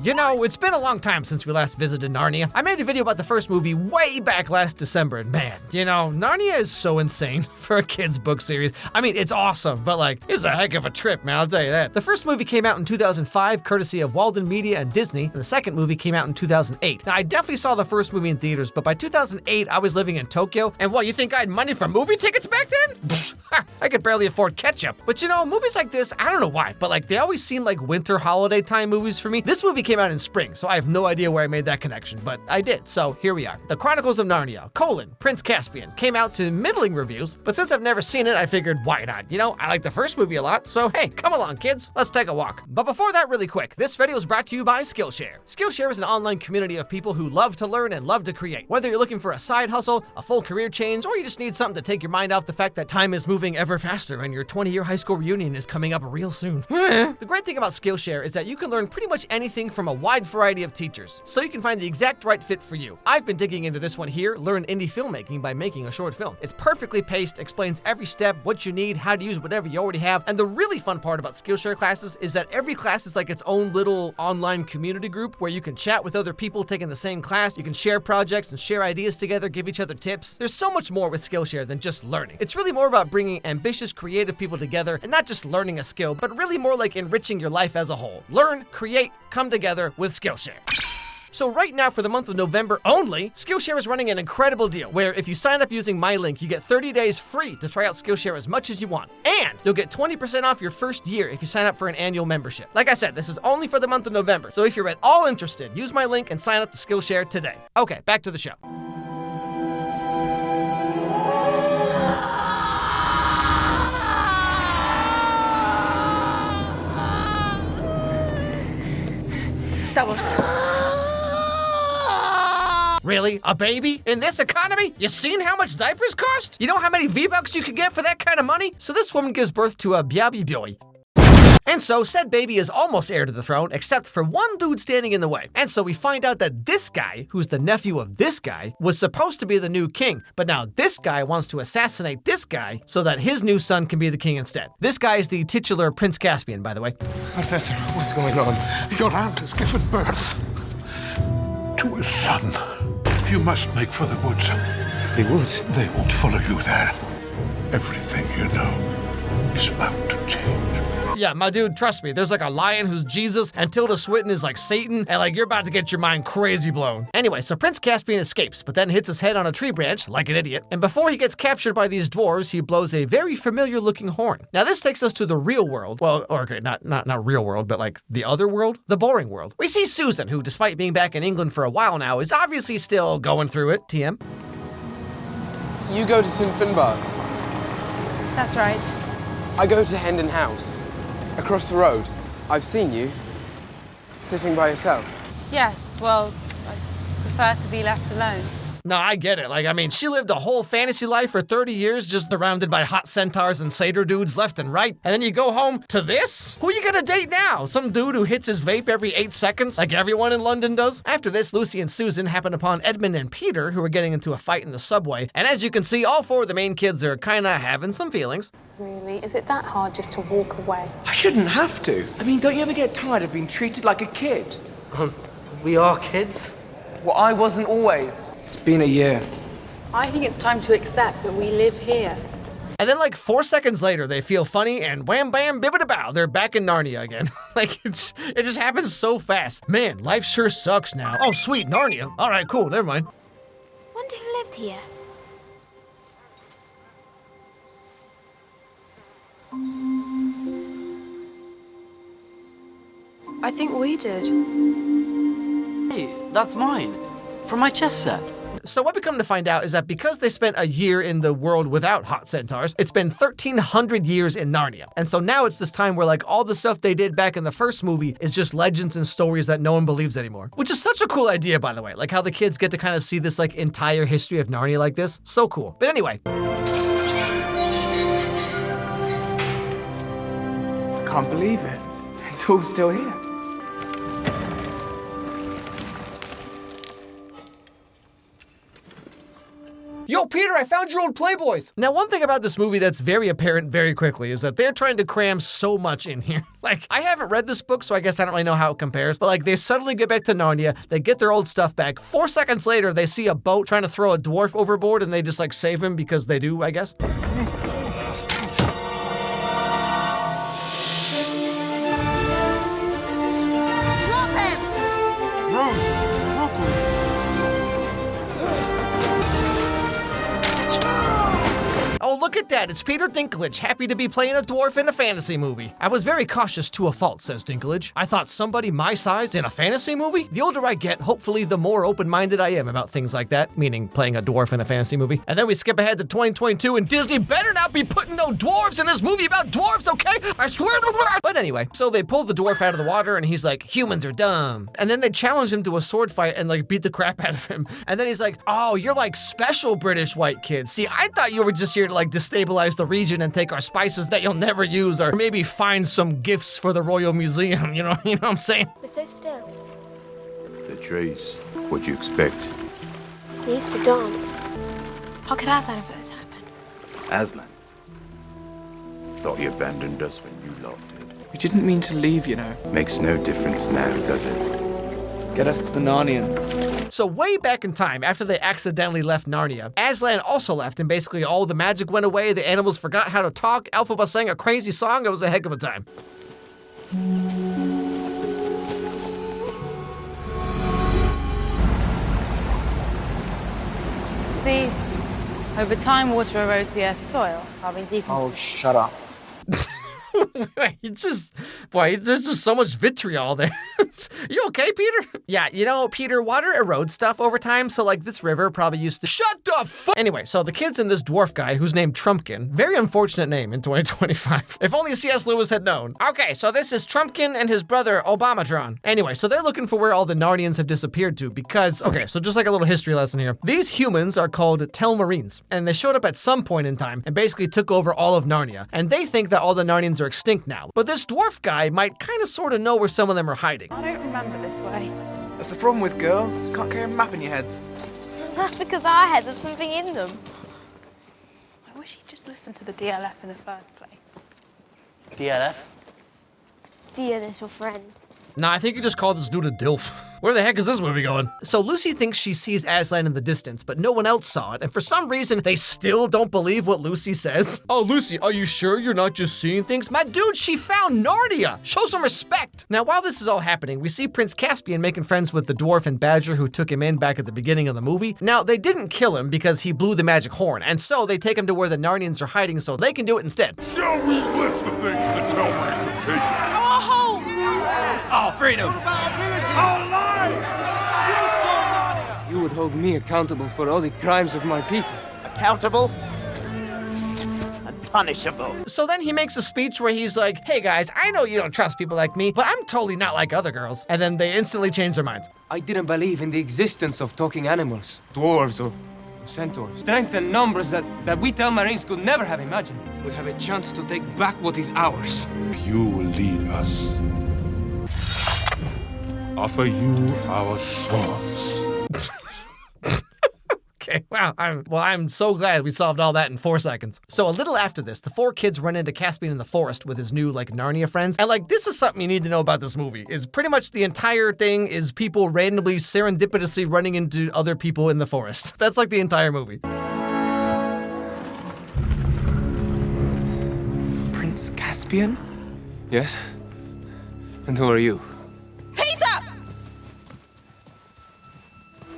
You know, it's been a long time since we last visited Narnia. I made a video about the first movie way back last December, and man, you know, Narnia is so insane for a kid's book series. I mean, it's awesome, but like, it's a heck of a trip, man, I'll tell you that. The first movie came out in 2005, courtesy of Walden Media and Disney, and the second movie came out in 2008. Now, I definitely saw the first movie in theaters, but by 2008, I was living in Tokyo, and what, you think I had money for movie tickets back then? I could barely afford ketchup. But you know, movies like this, I don't know why, but like, they always seem like winter holiday time movies for me. This movie came out in spring, so I have no idea where I made that connection, but I did, so here we are. The Chronicles of Narnia, Prince Caspian, came out to middling reviews, but since I've never seen it, I figured, why not? You know, I like the first movie a lot, so hey, come along, kids, let's take a walk. But before that, really quick, this video is brought to you by Skillshare. Skillshare is an online community of people who love to learn and love to create. Whether you're looking for a side hustle, a full career change, or you just need something to take your mind off the fact that time is moving ever faster and your 20-year high school reunion is coming up real soon. The great thing about Skillshare is that you can learn pretty much anything from a wide variety of teachers, so you can find the exact right fit for you. I've been digging into this one here, learn indie filmmaking by making a short film. It's perfectly paced, explains every step, what you need, how to use whatever you already have, and the really fun part about Skillshare classes is that every class is like its own little online community group where you can chat with other people taking the same class, you can share projects and share ideas together, give each other tips. There's so much more with Skillshare than just learning. It's really more about bringing ambitious, creative people together and not just learning a skill, but really more like enriching your life as a whole. Learn, create, come together with Skillshare. So right now, for the month of November only, Skillshare is running an incredible deal where if you sign up using my link, you get 30 days free to try out Skillshare as much as you want. And you'll get 20% off your first year if you sign up for an annual membership. Like I said, this is only for the month of November. So if you're at all interested, use my link and sign up to Skillshare today. Okay, back to the show. That was... Really? A baby? In this economy? You seen how much diapers cost? You know how many V-Bucks you could get for that kind of money? So this woman gives birth to a Byabi boy. And so said baby is almost heir to the throne, except for one dude standing in the way. And so we find out that this guy, who's the nephew of this guy, was supposed to be the new king, but now this guy wants to assassinate this guy so that his new son can be the king instead. This guy is the titular Prince Caspian, by the way. Professor, what's going on? Your aunt has given birth to a son. You must make for the woods. The woods? They won't follow you there. Everything you know is about to change. Yeah, my dude, trust me, there's like a lion who's Jesus, and Tilda Swinton is like Satan, and like you're about to get your mind crazy blown. Anyway, so Prince Caspian escapes, but then hits his head on a tree branch, like an idiot, and before he gets captured by these dwarves, he blows a very familiar looking horn. Now this takes us to the real world. Well, okay, not real world, but like the other world, the boring world. We see Susan, who despite being back in England for a while now, is obviously still going through it, TM. You go to St. Finbar's. That's right. I go to Hendon House. Across the road. I've seen you. Sitting by yourself. Yes, well, I prefer to be left alone. No, I get it. Like, I mean, she lived a whole fantasy life for 30 years just surrounded by hot centaurs and satyr dudes left and right. And then you go home to this? Who you gonna date now? Some dude who hits his vape every 8 seconds like everyone in London does? After this, Lucy and Susan happen upon Edmund and Peter, who are getting into a fight in the subway. And as you can see, all 4 of the main kids are kinda having some feelings. Really? Is it that hard just to walk away? I shouldn't have to. I mean, don't you ever get tired of being treated like a kid? We are kids. Well, I wasn't always. It's been a year. I think it's time to accept that we live here. And then like 4 seconds later, they feel funny and wham bam bibbida bow, they're back in Narnia again. Like it just happens so fast. Man, life sure sucks now. Oh sweet, Narnia. All right, cool, never mind. Wonder who lived here. I think we did. Hey, that's mine. From my chess set. So what we come to find out is that because they spent a year in the world without hot centaurs, it's been 1,300 years in Narnia. And so now it's this time where like all the stuff they did back in the first movie is just legends and stories that no one believes anymore. Which is such a cool idea, by the way. Like how the kids get to kind of see this like entire history of Narnia like this. So cool. But anyway. I can't believe it. It's all still here. Yo, Peter, I found your old Playboys. Now, one thing about this movie that's very apparent very quickly is that they're trying to cram so much in here. Like, I haven't read this book, so I guess I don't really know how it compares, but like, they suddenly get back to Narnia, they get their old stuff back. 4 seconds later, they see a boat trying to throw a dwarf overboard, and they just like save him because they do, I guess. Oh, look at that, it's Peter Dinklage, happy to be playing a dwarf in a fantasy movie. I was very cautious to a fault, says Dinklage. I thought somebody my size in a fantasy movie? The older I get, hopefully the more open-minded I am about things like that, meaning playing a dwarf in a fantasy movie. And then we skip ahead to 2022, and Disney better not be putting no dwarves in this movie about dwarves, okay? I swear to God. But anyway, so they pull the dwarf out of the water, and he's like, humans are dumb. And then they challenge him to a sword fight and like beat the crap out of him. And then he's like, oh, you're like special British white kids. See, I thought you were just here to like destabilize the region and take our spices that you'll never use, or maybe find some gifts for the Royal Museum, you know what I'm saying? They're so still. The trees. What'd you expect? They used to dance. How could Aslan have let this happen? Aslan. Thought he abandoned us when you lot did. We didn't mean to leave, you know. Makes no difference now, does it? Get us to the Narnians. So way back in time, after they accidentally left Narnia, Aslan also left, and basically all the magic went away, the animals forgot how to talk, Elphaba sang a crazy song, it was a heck of a time. See, over time, water erodes the earth's soil, carving deep into Oh, shut up. It's just, boy, there's just so much vitriol there. You okay, Peter? Yeah, you know, Peter, water erodes stuff over time, so like this river probably used to— Shut the fuck! Anyway, so the kid's and this dwarf guy who's named Trumpkin, very unfortunate name in 2025. If only C.S. Lewis had known. Okay, so this is Trumpkin and his brother Obamatron. Anyway, so they're looking for where all the Narnians have disappeared to because, okay, so just like a little history lesson here. These humans are called Telmarines, and they showed up at some point in time and basically took over all of Narnia. And they think that all the Narnians are extinct now. But this dwarf guy might kind of sort of know where some of them are hiding. I don't remember this way. That's the problem with girls. Can't carry a map in your heads. That's because our heads have something in them. I wish he'd just listened to the DLF in the first place. DLF? Dear little friend. Nah, I think you just called this dude a DILF. Where the heck is this movie going? So Lucy thinks she sees Aslan in the distance, but no one else saw it, and for some reason, they still don't believe what Lucy says. Oh, Lucy, are you sure you're not just seeing things? My dude, she found Narnia! Show some respect! Now, while this is all happening, we see Prince Caspian making friends with the dwarf and badger who took him in back at the beginning of the movie. Now, they didn't kill him because he blew the magic horn, and so they take him to where the Narnians are hiding so they can do it instead. Show me a list of things the Telmarines have taken. Oh, freedom! You would hold me accountable for all the crimes of my people. Accountable and punishable. So then he makes a speech where he's like, hey guys, I know you don't trust people like me, but I'm totally not like other girls. And then they instantly change their minds. I didn't believe in the existence of talking animals, dwarves or centaurs. Strength and numbers that we Telmarines could never have imagined. We have a chance to take back what is ours. You will lead us. Offer you our swords. Okay, wow, I'm so glad we solved all that in 4 seconds. So a little after this, the 4 kids run into Caspian in the forest with his new, like, Narnia friends. And, like, this is something you need to know about this movie, is pretty much the entire thing is people randomly, serendipitously running into other people in the forest. That's, like, the entire movie. Prince Caspian? Yes? And who are you? Peter!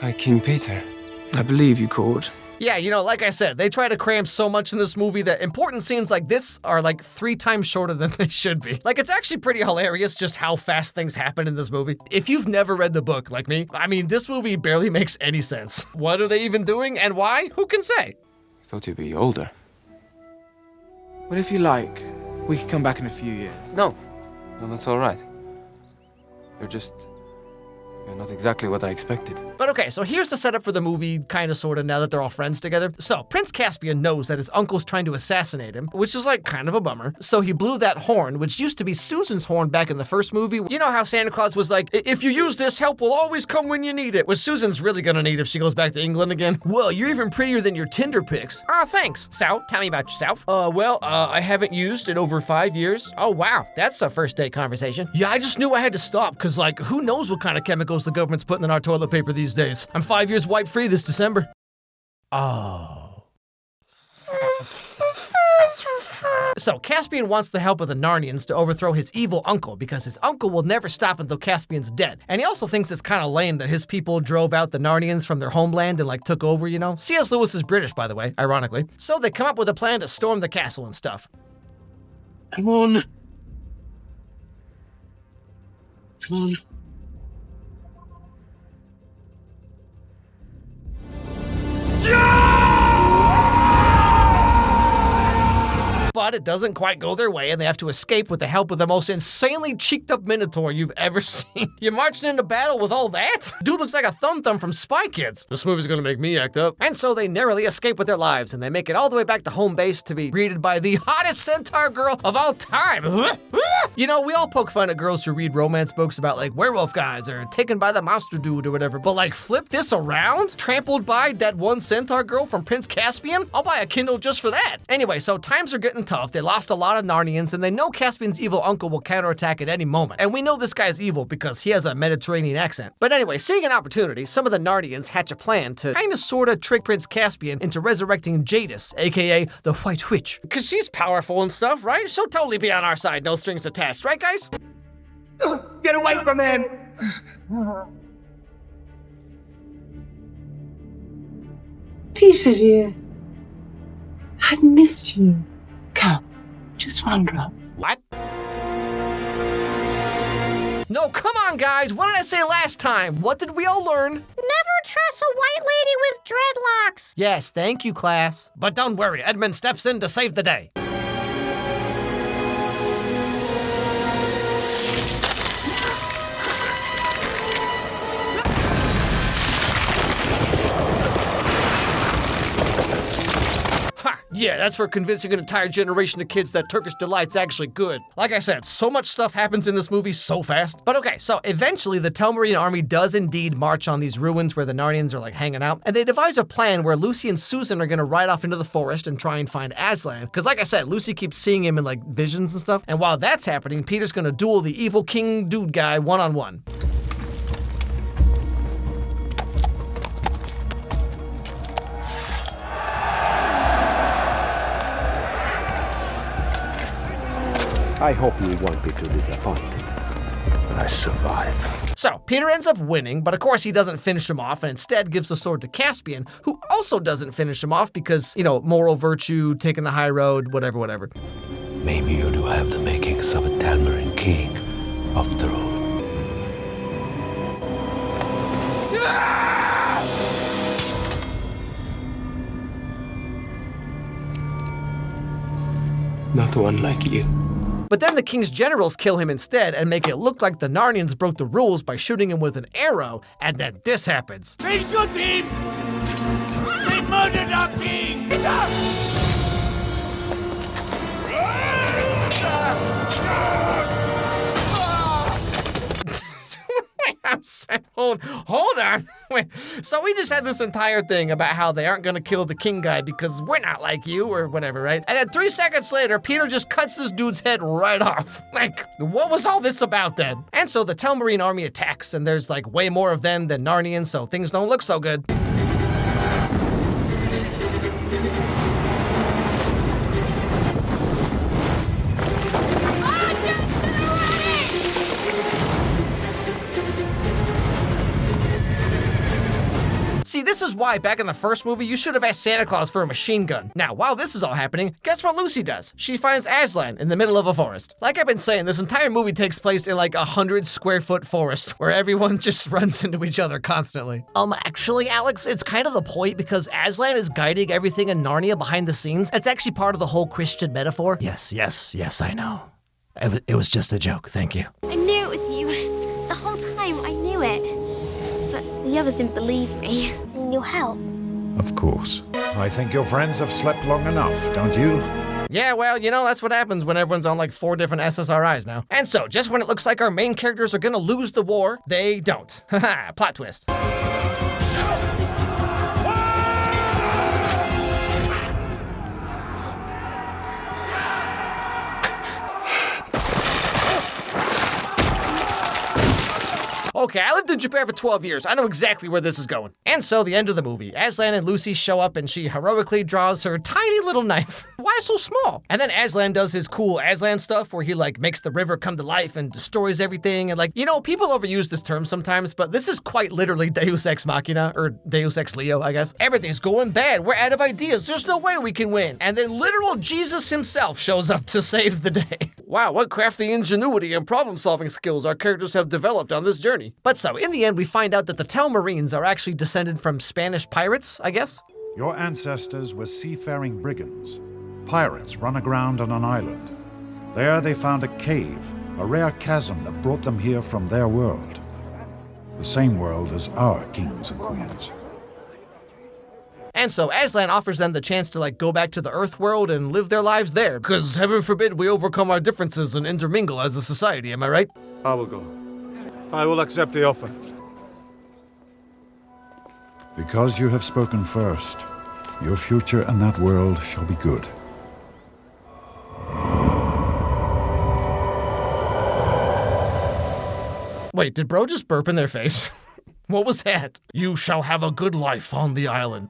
Hi, King Peter. I believe you called. Yeah, you know, like I said, they try to cram so much in this movie that important scenes like this are like 3 times shorter than they should be. Like, it's actually pretty hilarious just how fast things happen in this movie. If you've never read the book, like me, I mean, this movie barely makes any sense. What are they even doing and why? Who can say? I thought you'd be older. Well, if you like, we could come back in a few years. No, that's all right. Yeah, not exactly what I expected. But okay, so here's the setup for the movie, kind of, sort of, now that they're all friends together. So, Prince Caspian knows that his uncle's trying to assassinate him, which is like kind of a bummer. So he blew that horn, which used to be Susan's horn back in the first movie. You know how Santa Claus was like, if you use this, help will always come when you need it, which Susan's really gonna need if she goes back to England again. Well, you're even prettier than your Tinder pics. Oh, thanks. So, tell me about yourself. I haven't used in over 5 years. Oh, wow, that's a first date conversation. Yeah, I just knew I had to stop, because, like, who knows what kind of chemicals the government's putting in our toilet paper these days. I'm 5 years wipe-free this December. Oh. So, Caspian wants the help of the Narnians to overthrow his evil uncle because his uncle will never stop until Caspian's dead. And he also thinks it's kind of lame that his people drove out the Narnians from their homeland and, like, took over, you know? C.S. Lewis is British, by the way, ironically. So they come up with a plan to storm the castle and stuff. Come on. Come on. But it doesn't quite go their way, and they have to escape with the help of the most insanely cheeked-up Minotaur you've ever seen. You're marching into battle with all that? Dude looks like a Thum-Thum from Spy Kids. This movie's gonna make me act up. And so they narrowly escape with their lives, and they make it all the way back to home base to be greeted by the hottest centaur girl of all time. You know, we all poke fun at girls who read romance books about, like, werewolf guys or taken by the monster dude or whatever, but, like, flip this around? Trampled by that one centaur girl from Prince Caspian? I'll buy a Kindle just for that. Anyway, so times are getting tough. They lost a lot of Narnians, and they know Caspian's evil uncle will counterattack at any moment. And we know this guy's evil because he has a Mediterranean accent. But anyway, seeing an opportunity, some of the Narnians hatch a plan to kinda sorta trick Prince Caspian into resurrecting Jadis, aka the White Witch. Cause she's powerful and stuff, right? She'll totally be on our side, no strings attached, right guys? Get away from him! Peter, dear. I've missed you. Come, just one drop. What? No, come on, guys. What did I say last time? What did we all learn? Never trust a white lady with dreadlocks. Yes, thank you, class. But don't worry, Edmund steps in to save the day. Yeah, that's for convincing an entire generation of kids that Turkish Delight's actually good. Like I said, so much stuff happens in this movie so fast. But okay, so eventually the Telmarine army does indeed march on these ruins where the Narnians are like hanging out, and they devise a plan where Lucy and Susan are gonna ride off into the forest and try and find Aslan. Because like I said, Lucy keeps seeing him in like visions and stuff, and while that's happening, Peter's gonna duel the evil king dude guy one-on-one. I hope you won't be too disappointed. I survive. So, Peter ends up winning, but of course he doesn't finish him off and instead gives the sword to Caspian, who also doesn't finish him off because, you know, moral virtue, taking the high road, whatever. Maybe you do have the makings of a Telmarine king, after all. Not one like you. But then the king's generals kill him instead and make it look like the Narnians broke the rules by shooting him with an arrow, and then this happens. They shot him! They murdered our king! Hold on. Wait. So we just had this entire thing about how they aren't gonna kill the king guy because we're not like you or whatever, right? And then 3 seconds later, Peter just cuts this dude's head right off. Like, what was all this about then? And so the Telmarine army attacks, and there's like way more of them than Narnians, so things don't look so good. See, this is why back in the first movie, you should have asked Santa Claus for a machine gun. Now, while this is all happening, guess what Lucy does? She finds Aslan in the middle of a forest. Like I've been saying, this entire movie takes place in like 100-square-foot forest where everyone just runs into each other constantly. Actually, Alex, it's kind of the point because Aslan is guiding everything in Narnia behind the scenes. It's actually part of the whole Christian metaphor. Yes, I know. It was just a joke, thank you. I knew it was you. The whole time, I knew it. but the others didn't believe me. And you'll help. Of course. I think your friends have slept long enough, don't you? Yeah, well, you know, that's what happens when everyone's on like 4 different SSRIs now. And so, just when it looks like our main characters are gonna lose the war, they don't. Haha, plot twist. Okay, I lived in Japan for 12 years. I know exactly where this is going. And so, the end of the movie. Aslan and Lucy show up and she heroically draws her tiny little knife. Why so small? And then Aslan does his cool Aslan stuff where he like makes the river come to life and destroys everything. And like, you know, people overuse this term sometimes, but this is quite literally Deus Ex Machina, or Deus Ex Leo, I guess. Everything's going bad. We're out of ideas. There's no way we can win. And then literal Jesus himself shows up to save the day. Wow, what crafty ingenuity and problem-solving skills our characters have developed on this journey. But so, in the end, we find out that the Telmarines are actually descended from Spanish pirates, I guess? Your ancestors were seafaring brigands, pirates run aground on an island. There they found a cave, a rare chasm that brought them here from their world. The same world as our kings and queens. And so Aslan offers them the chance to like go back to the Earth world and live their lives there. Because heaven forbid we overcome our differences and intermingle as a society, am I right? I will go. I will accept the offer. Because you have spoken first, your future in that world shall be good. Wait, did bro just burp in their face? What was that? You shall have a good life on the island.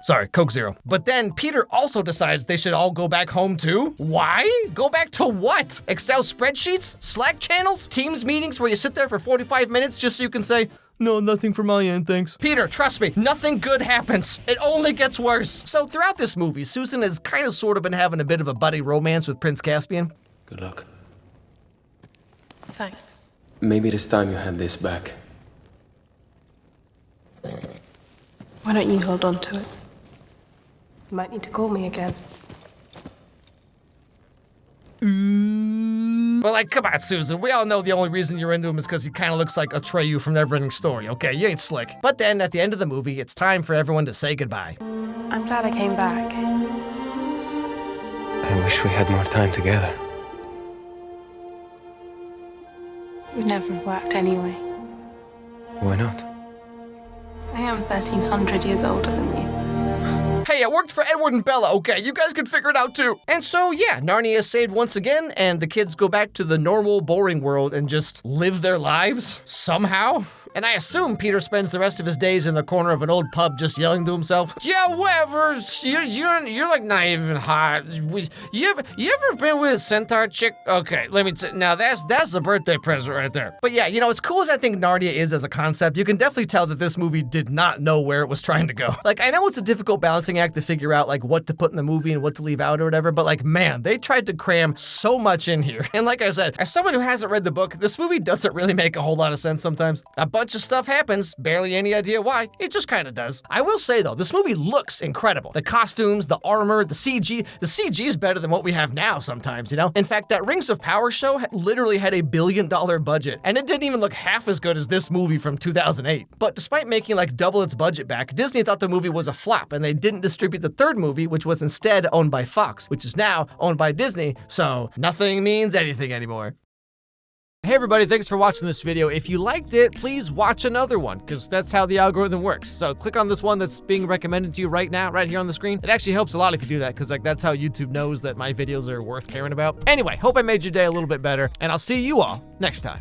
Sorry, Coke Zero. But then Peter also decides they should all go back home too. Why? Go back to what? Excel spreadsheets? Slack channels? Teams meetings where you sit there for 45 minutes just so you can say, no, nothing from my end, thanks. Peter, trust me, nothing good happens. It only gets worse. So throughout this movie, Susan has kind of sort of been having a bit of a buddy romance with Prince Caspian. Good luck. Thanks. Maybe this time you have this back. Why don't you hold on to it? You might need to call me again. But like, come on, Susan, we all know the only reason you're into him is because he kind of looks like Atreyu from Neverending Story, okay? You ain't slick. But then, at the end of the movie, it's time for everyone to say goodbye. I'm glad I came back. I wish we had more time together. We'd never have worked anyway. Why not? I am 1,300 years older than you. Hey, it worked for Edward and Bella, okay? You guys can figure it out too. And so, yeah, Narnia is saved once again, and the kids go back to the normal, boring world and just live their lives, somehow. And I assume Peter spends the rest of his days in the corner of an old pub just yelling to himself. Yeah, whatever, you're like not even hot. You ever been with a centaur chick? Okay, let me now that's a birthday present right there. But yeah, you know, as cool as I think Narnia is as a concept, you can definitely tell that this movie did not know where it was trying to go. Like, I know it's a difficult balancing act to figure out like what to put in the movie and what to leave out or whatever, but like, man, they tried to cram so much in here. And like I said, as someone who hasn't read the book, this movie doesn't really make a whole lot of sense sometimes. A bunch of stuff happens, barely any idea why, it just kind of does. I will say though, this movie looks incredible. The costumes, the armor, the CG is better than what we have now sometimes, you know? In fact, that Rings of Power show literally had $1 billion budget, and it didn't even look half as good as this movie from 2008. But despite making like double its budget back, Disney thought the movie was a flop, and they didn't distribute the third movie, which was instead owned by Fox, which is now owned by Disney, so nothing means anything anymore. Hey everybody, thanks for watching this video. If you liked it, please watch another one, because that's how the algorithm works. So click on this one that's being recommended to you right now, right here on the screen. It actually helps a lot if you do that, because like that's how YouTube knows that my videos are worth caring about. Anyway, hope I made your day a little bit better, and I'll see you all next time.